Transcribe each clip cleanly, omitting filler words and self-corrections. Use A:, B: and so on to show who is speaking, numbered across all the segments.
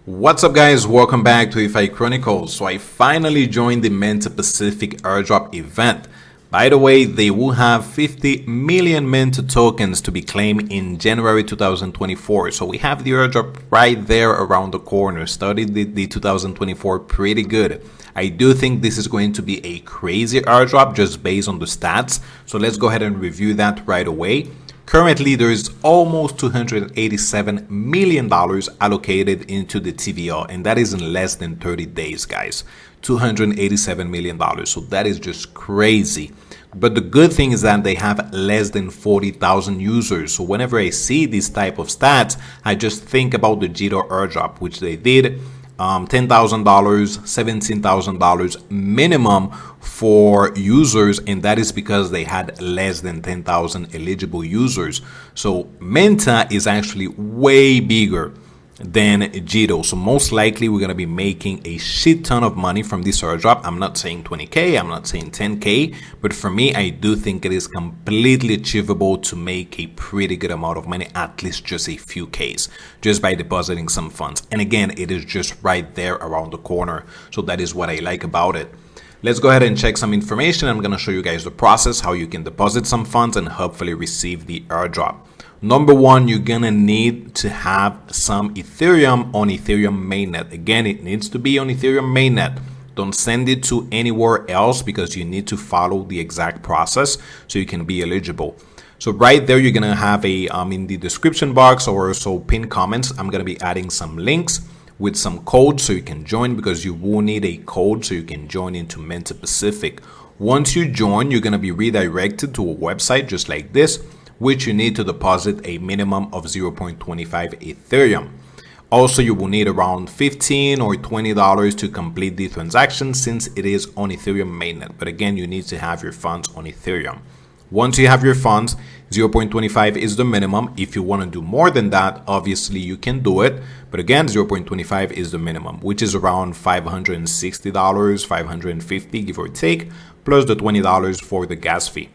A: What's up guys, welcome back to DeFi Chronicles. So I finally joined the Menta Pacific airdrop event. By the way, they will have 50 million Menta tokens to be claimed in January 2024. So we have the airdrop right there around the corner. Started the 2024 pretty good. I do think this is going to be a crazy airdrop just based on the stats. So let's go ahead and review that right away. Currently, there is almost $287 million allocated into the TVL, and that is in less than 30 days, guys. $287 million. So that is just crazy. But the good thing is that they have less than 40,000 users. So whenever I see these type of stats, I just think about the Jito airdrop, which they did. $10,000, $17,000 minimum for users, and that is because they had less than 10,000 eligible users. So Menta is actually way bigger than Jito. So most likely we're going to be making a shit ton of money from this airdrop. I'm not saying 20K, I'm not saying 10K, but for me, I do think it is completely achievable to make a pretty good amount of money, at least just a few Ks, just by depositing some funds. And again, it is just right there around the corner. So that is what I like about it. Let's go ahead and check some information. I'm going to show you guys the process, how you can deposit some funds and hopefully receive the airdrop. Number one, you're gonna need to have some Ethereum on Ethereum mainnet. Again, it needs to be on Ethereum mainnet. Don't send it to anywhere else because you need to follow the exact process so you can be eligible. So right there, you're gonna have a in the description box or also pinned comments, I'm gonna be adding some links with some codes so you can join, because you will need a code so you can join into Menta Pacific. Once you join, you're gonna be redirected to a website just like this, which you need to deposit a minimum of 0.25 Ethereum. Also, you will need around $15 or $20 to complete the transaction since it is on Ethereum mainnet. But again, you need to have your funds on Ethereum. Once you have your funds, 0.25 is the minimum. If you want to do more than that, obviously you can do it. But again, 0.25 is the minimum, which is around $560, $550, give or take, plus the $20 for the gas fee.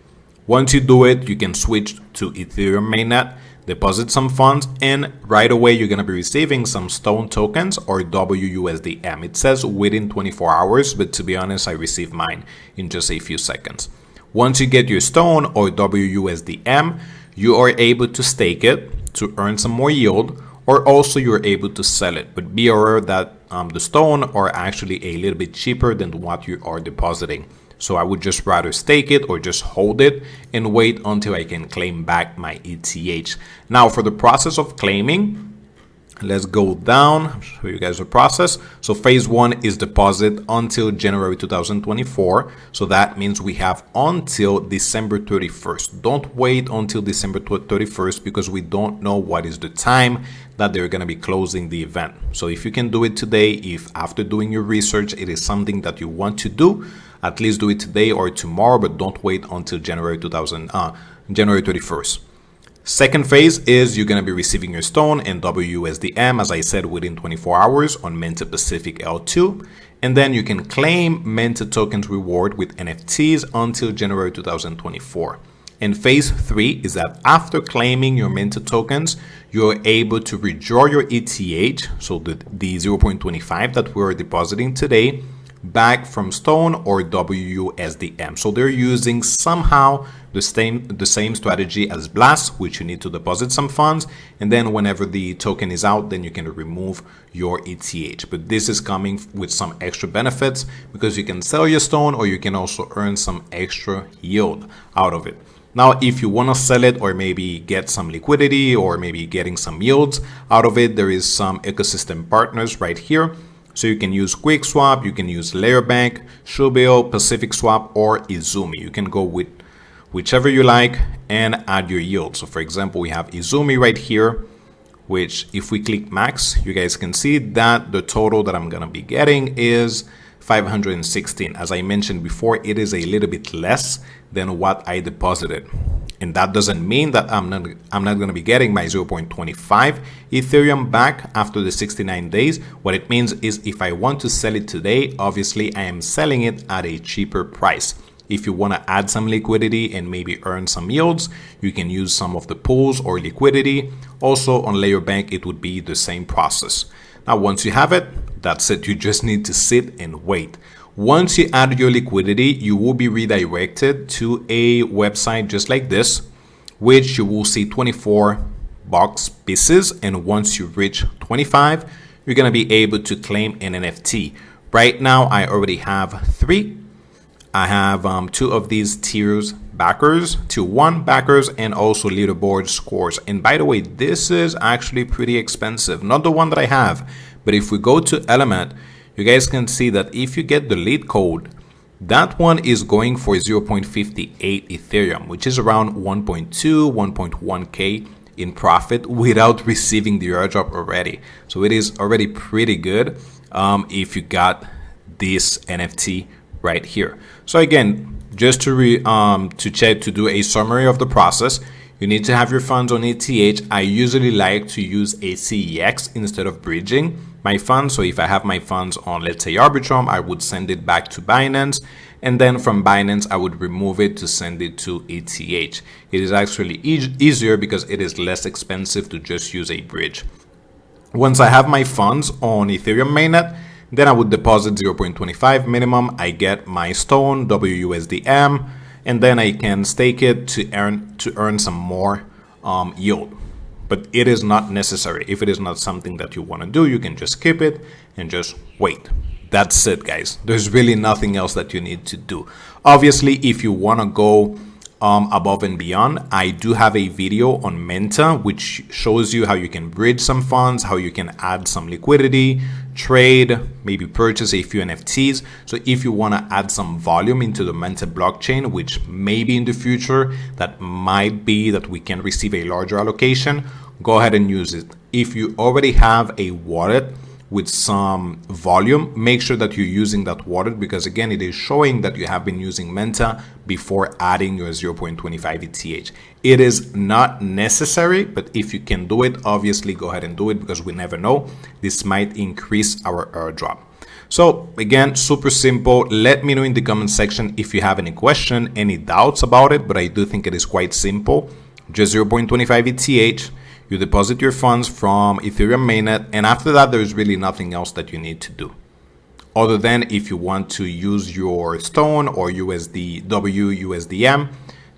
A: Once you do it, you can switch to Ethereum mainnet, deposit some funds, and right away you're going to be receiving some Stone tokens or WUSDM. It says within 24 hours, but to be honest, I received mine in just a few seconds. Once you get your Stone or WUSDM, you are able to stake it to earn some more yield, or also you're able to sell it. But be aware that the Stone are actually a little bit cheaper than what you are depositing. So I would just rather stake it or just hold it and wait until I can claim back my ETH. Now for the process of claiming, let's go down, I'll show you guys the process. So phase one is deposit until January 2024. So that means we have until December 31st. Don't wait until December 31st because we don't know what is the time that they're going to be closing the event. So if you can do it today, if after doing your research, it is something that you want to do, at least do it today or tomorrow, but don't wait until January 31st. Second phase is you're going to be receiving your Stone and WUSDM, as I said, within 24 hours on Menta Pacific L2. And then you can claim Menta tokens reward with NFTs until January 2024. And phase three is that after claiming your Menta tokens, you're able to withdraw your ETH, so the 0.25 that we're depositing today, back from Stone or WUSDM. So they're using somehow the same strategy as Blast, which you need to deposit some funds, and then whenever the token is out, then you can remove your ETH. But this is coming with some extra benefits because you can sell your Stone or you can also earn some extra yield out of it. Now, if you want to sell it or maybe get some liquidity or maybe getting some yields out of it, there is some ecosystem partners right here. So you can use QuickSwap, you can use Layerbank, Sybil, Pacific Swap, or Izumi. You can go with whichever you like and add your yield. So for example, we have Izumi right here, which if we click max, you guys can see that the total that I'm going to be getting is 516. As I mentioned before, it is a little bit less than what I deposited. And that doesn't mean that I'm not going to be getting my 0.25 Ethereum back after the 69 days. What it means is if I want to sell it today, obviously I am selling it at a cheaper price. If you want to add some liquidity and maybe earn some yields, you can use some of the pools or liquidity. Also on Layerbank, it would be the same process. Now, once you have it, that's it. You just need to sit and wait. Once you add your liquidity, you will be redirected to a website just like this, which you will see 24 box pieces. And once you reach 25, you're going to be able to claim an NFT. Right now, I already have 3. I have 2 of these tiers backers, tier 1 backers, and also leaderboard scores. And by the way, this is actually pretty expensive. Not the one that I have, but if we go to Element, you guys can see that if you get the lead code, that one is going for 0.58 Ethereum, which is around 1.2, 1.1K in profit without receiving the airdrop already. So it is already pretty good if you got this NFT right here. So again, just to check, to do a summary of the process, you need to have your funds on ETH. I usually like to use ACEX instead of bridging my funds. So if I have my funds on, let's say, Arbitrum, I would send it back to Binance. And then from Binance, I would remove it to send it to ETH. It is actually easier because it is less expensive to just use a bridge. Once I have my funds on Ethereum mainnet, then I would deposit 0.25 minimum. I get my stone, WUSDM, and then I can stake it to earn some more yield. But it is not necessary. If it is not something that you want to do, you can just skip it and just wait. That's it, guys. There's really nothing else that you need to do. Obviously, if you want to go above and beyond, I do have a video on Menta, which shows you how you can bridge some funds, how you can add some liquidity, trade, maybe purchase a few NFTs. So if you want to add some volume into the Menta blockchain, which maybe in the future that might be that we can receive a larger allocation, go ahead and use it. If you already have a wallet with some volume, make sure that you're using that wallet, because again, it is showing that you have been using Menta before adding your 0.25 ETH. It is not necessary, but if you can do it, obviously go ahead and do it, because we never know. This might increase our airdrop. So again, super simple. Let me know in the comment section if you have any question, any doubts about it, but I do think it is quite simple. Just 0.25 ETH. You deposit your funds from Ethereum mainnet, and after that, there's really nothing else that you need to do. Other than if you want to use your stone or WUSDM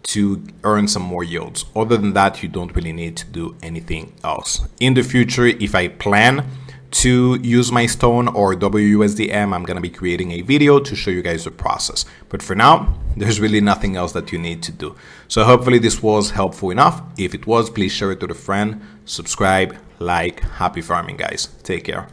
A: to earn some more yields. Other than that, you don't really need to do anything else. In the future, if I plan to use my stone or WUSDM, I'm going to be creating a video to show you guys the process. But for now, there's really nothing else that you need to do. So hopefully this was helpful enough. If it was, please share it with a friend, subscribe, like. Happy farming, guys. Take care.